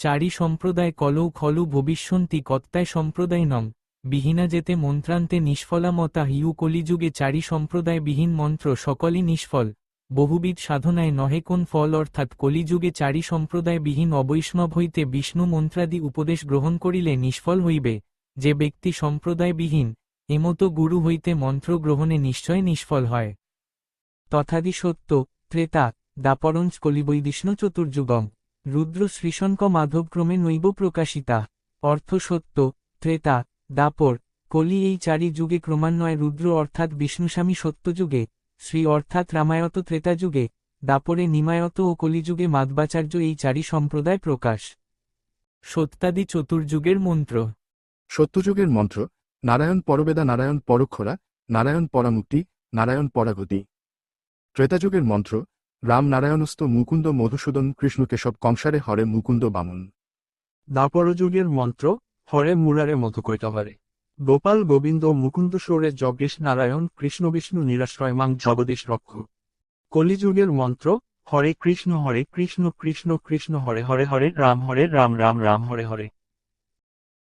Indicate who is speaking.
Speaker 1: চারি সম্প্রদায় কলৌ খলু ভবিষ্যন্তি কত্তায় সম্প্রদায় নং বিহীনা যেতে মন্ত্রান্তে নিষ্ফলা মতা হিউ কলিযুগে চারি সম্প্রদায় বিহীন মন্ত্র সকলই নিষ্ফল বহুবিধ সাধনায় নহে কোন ফল অর্থাৎ কলিযুগে চারি সম্প্রদায় বিহীন অবৈষ্ণব হইতে বিষ্ণু মন্ত্রাদি উপদেশ গ্রহণ করিলে নিষ্ফল হইবে যে ব্যক্তি সম্প্রদায় বিহীন এমতো গুরু হইতে মন্ত্র গ্রহণে নিশ্চয় নিষ্ফল হয় তথাদি সত্য ত্রেতা দাপরঞ্চ কলিবৈদিষ্ণ চতুর্যুগম রুদ্র শ্রীশঙ্ক মাধবক্রমে নৈব প্রকাশিতা অর্থ সত্য ত্রেতা দাপর কলি এই চারি যুগে ক্রমান্বয়ে রুদ্র অর্থাৎ বিষ্ণুস্বামী সত্যযুগে শ্রী অর্থাৎ রামায়ত ত্রেতাযুগে দাপরে নিমায়ত ও কলিযুগে মাধ্বাচার্য এই চারি সম্প্রদায় প্রকাশ সত্যাদি চতুর্যুগের মন্ত্র
Speaker 2: সত্যযুগের মন্ত্র নারায়ণ পরবেদা নারায়ণ পরক্ষরা নারায়ণ পরামুক্তি নারায়ণ পরাগতি ত্রেতাযুগের মন্ত্র রাম নারায়ণস্ত মুকুন্দ মধুসূদন কৃষ্ণ কেশব কংসারে হরে মুকুন্দ বামন
Speaker 3: দ্বাপরযুগের মন্ত্র হরে মুরারে মধুকৈটভারে গোপাল গোবিন্দ মুকুন্দ সোরে যজ্ঞেশ নারায়ণ কৃষ্ণ বিষ্ণু নিরাশ্রয় মাং জগদীশ রক্ষ কলিযুগের মন্ত্র হরে কৃষ্ণ কৃষ্ণ কৃষ্ণ হরে হরে হরে রাম রাম রাম হরে হরে।